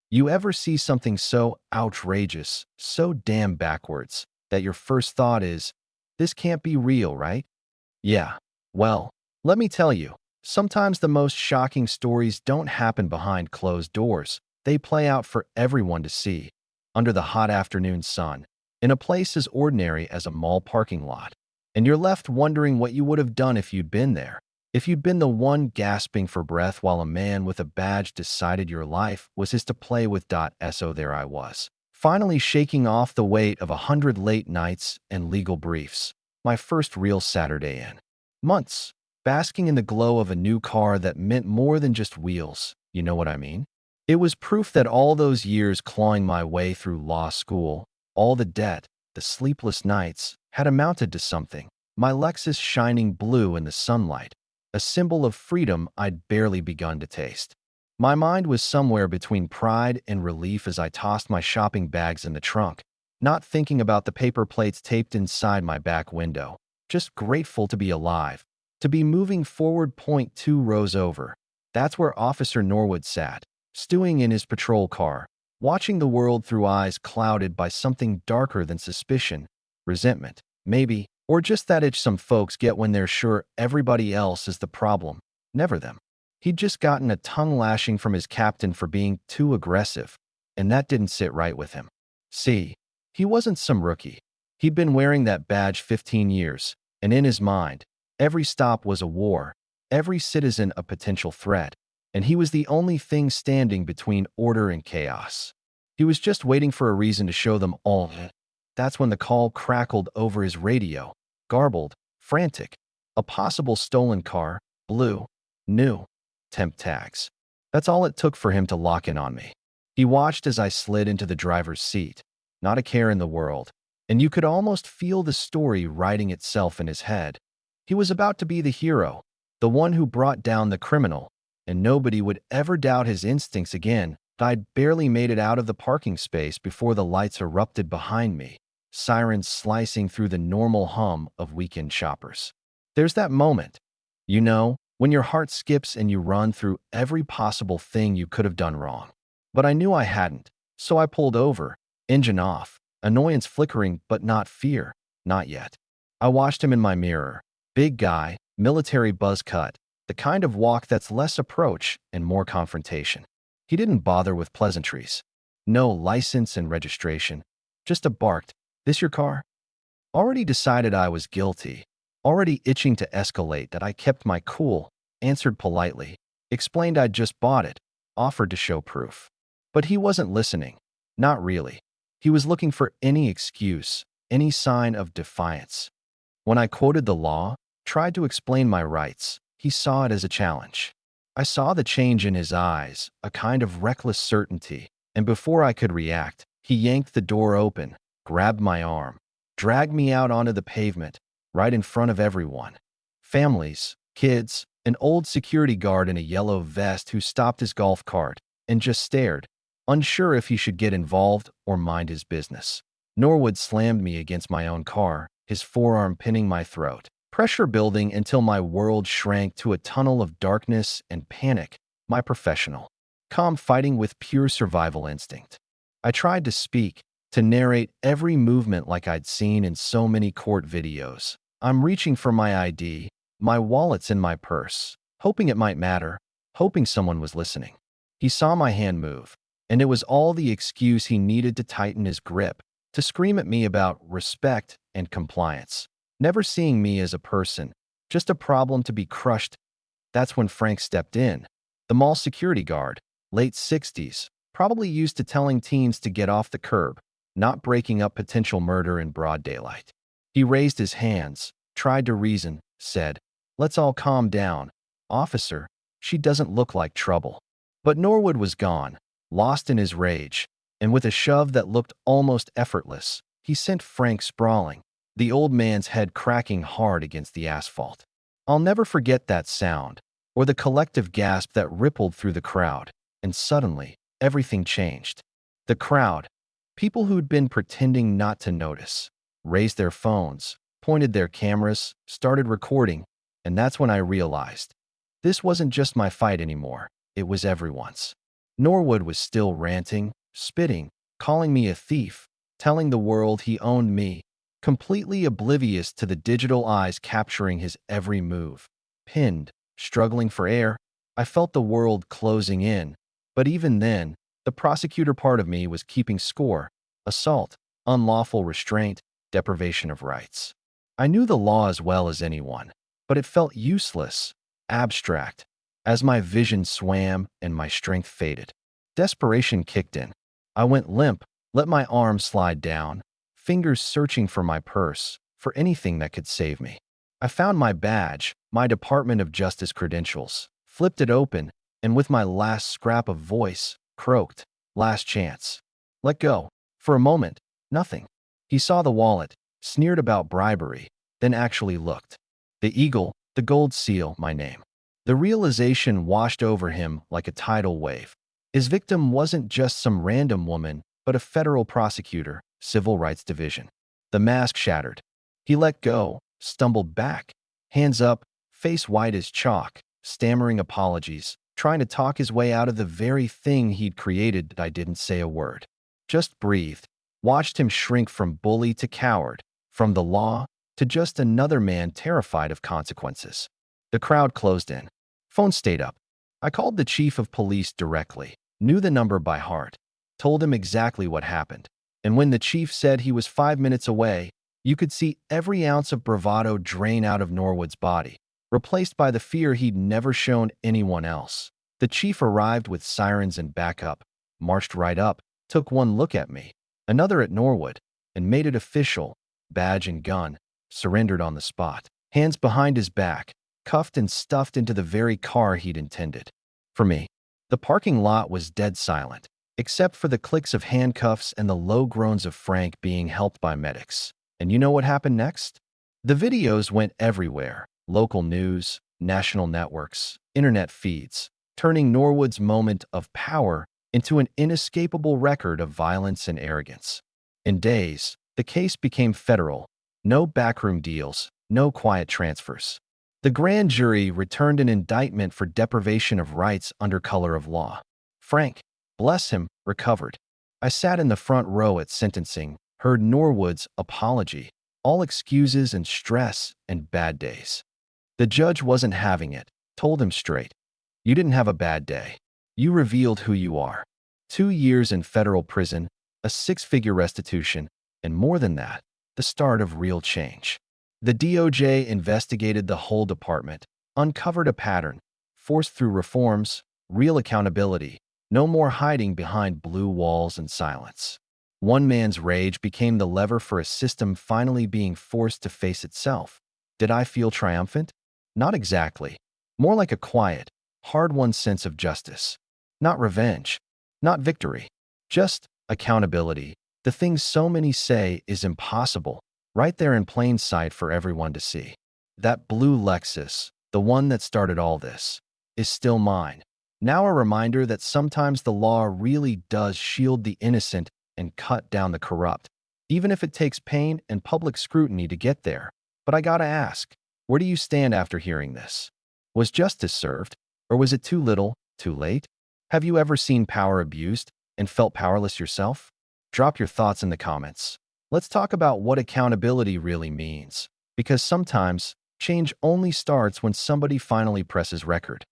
You ever see something so outrageous, so damn backwards, that your first thought is, this can't be real, right? Yeah. Well, let me tell you, sometimes the most shocking stories don't happen behind closed doors. They play out for everyone to see, under the hot afternoon sun, in a place as ordinary as a mall parking lot. And you're left wondering what you would have done if you'd been there. If you'd been the one gasping for breath while a man with a badge decided your life was his to play with. So there I was, finally shaking off the weight of 100 late nights and legal briefs. My first real Saturday in months, basking in the glow of a new car that meant more than just wheels. You know what I mean? It was proof that all those years clawing my way through law school, all the debt, the sleepless nights, had amounted to something. My Lexus shining blue in the sunlight, a symbol of freedom I'd barely begun to taste. My mind was somewhere between pride and relief as I tossed my shopping bags in the trunk, not thinking about the paper plates taped inside my back window, just grateful to be alive, to be moving forward. Point 2 rows over. That's where Officer Norwood sat, stewing in his patrol car, watching the world through eyes clouded by something darker than suspicion, resentment, maybe, or just that itch some folks get when they're sure everybody else is the problem, never them. He'd just gotten a tongue lashing from his captain for being too aggressive, and that didn't sit right with him. See, he wasn't some rookie. He'd been wearing that badge 15 years, and in his mind, every stop was a war, every citizen a potential threat, and he was the only thing standing between order and chaos. He was just waiting for a reason to show them all. That's when the call crackled over his radio, garbled, frantic. A possible stolen car, blue, new, temp tags. That's all it took for him to lock in on me. He watched as I slid into the driver's seat, not a care in the world, and you could almost feel the story writing itself in his head. He was about to be the hero, the one who brought down the criminal, and nobody would ever doubt his instincts again. I'd barely made it out of the parking space before the lights erupted behind me, sirens slicing through the normal hum of weekend shoppers. There's that moment, you know, when your heart skips and you run through every possible thing you could have done wrong. But I knew I hadn't, so I pulled over, engine off, annoyance flickering, but not fear, not yet. I watched him in my mirror, big guy, military buzz cut, the kind of walk that's less approach and more confrontation. He didn't bother with pleasantries. No license and registration, just a barked, "This your car?" Already decided I was guilty, already itching to escalate. That I kept my cool, answered politely, explained I'd just bought it, offered to show proof. But he wasn't listening. Not really. He was looking for any excuse, any sign of defiance. When I quoted the law, tried to explain my rights, he saw it as a challenge. I saw the change in his eyes, a kind of reckless certainty, and before I could react, he yanked the door open, grabbed my arm, dragged me out onto the pavement, right in front of everyone. Families, kids, an old security guard in a yellow vest who stopped his golf cart and just stared, unsure if he should get involved or mind his business. Norwood slammed me against my own car, his forearm pinning my throat, pressure building until my world shrank to a tunnel of darkness and panic, my professional calm fighting with pure survival instinct. I tried to speak, to narrate every movement like I'd seen in so many court videos. I'm reaching for my ID, my wallet's in my purse, hoping it might matter, hoping someone was listening. He saw my hand move, and it was all the excuse he needed to tighten his grip, to scream at me about respect and compliance, never seeing me as a person, just a problem to be crushed. That's when Frank stepped in, the mall security guard, late 60s, probably used to telling teens to get off the curb, not breaking up potential murder in broad daylight. He raised his hands, tried to reason, said, "Let's all calm down. Officer, she doesn't look like trouble." But Norwood was gone, lost in his rage, and with a shove that looked almost effortless, he sent Frank sprawling, the old man's head cracking hard against the asphalt. I'll never forget that sound, or the collective gasp that rippled through the crowd, and suddenly, everything changed. The crowd, people who'd been pretending not to notice, raised their phones, pointed their cameras, started recording, and that's when I realized this wasn't just my fight anymore, it was everyone's. Norwood was still ranting, spitting, calling me a thief, telling the world he owned me, completely oblivious to the digital eyes capturing his every move. Pinned, struggling for air, I felt the world closing in, but even then, the prosecutor part of me was keeping score: assault, unlawful restraint, deprivation of rights. I knew the law as well as anyone, but it felt useless, abstract, as my vision swam and my strength faded. Desperation kicked in. I went limp, let my arms slide down, fingers searching for my purse, for anything that could save me. I found my badge, my Department of Justice credentials, flipped it open, and with my last scrap of voice, croaked, "Last chance." Let go. For a moment, nothing. He saw the wallet, sneered about bribery, then actually looked. The eagle, the gold seal, my name. The realization washed over him like a tidal wave. His victim wasn't just some random woman, but a federal prosecutor, Civil Rights Division. The mask shattered. He let go, stumbled back, hands up, face white as chalk, stammering apologies, trying to talk his way out of the very thing he'd created. I didn't say a word. Just breathed, watched him shrink from bully to coward, from the law to just another man terrified of consequences. The crowd closed in. Phone stayed up. I called the chief of police directly, knew the number by heart, told him exactly what happened. And when the chief said he was 5 minutes away, you could see every ounce of bravado drain out of Norwood's body, replaced by the fear he'd never shown anyone else. The chief arrived with sirens and backup, marched right up, took one look at me, another at Norwood, and made it official: badge and gun, surrendered on the spot. Hands behind his back, cuffed and stuffed into the very car he'd intended. For me, the parking lot was dead silent, except for the clicks of handcuffs and the low groans of Frank being helped by medics. And you know what happened next? The videos went everywhere: local news, national networks, internet feeds, turning Norwood's moment of power into an inescapable record of violence and arrogance. In days, the case became federal. No backroom deals, no quiet transfers. The grand jury returned an indictment for deprivation of rights under color of law. Frank, bless him, recovered. I sat in the front row at sentencing, heard Norwood's apology, all excuses and stress and bad days. The judge wasn't having it, told him straight: "You didn't have a bad day. You revealed who you are." 2 years in federal prison, a six-figure restitution, and more than that, the start of real change. The DOJ investigated the whole department, uncovered a pattern, forced through reforms, real accountability, no more hiding behind blue walls and silence. One man's rage became the lever for a system finally being forced to face itself. Did I feel triumphant? Not exactly. More like a quiet, hard-won sense of justice. Not revenge, not victory, just accountability. The thing so many say is impossible, right there in plain sight for everyone to see. That blue Lexus, the one that started all this, is still mine. Now a reminder that sometimes the law really does shield the innocent and cut down the corrupt, even if it takes pain and public scrutiny to get there. But I gotta ask, where do you stand after hearing this? Was justice served, or was it too little, too late? Have you ever seen power abused and felt powerless yourself? Drop your thoughts in the comments. Let's talk about what accountability really means, because sometimes change only starts when somebody finally presses record.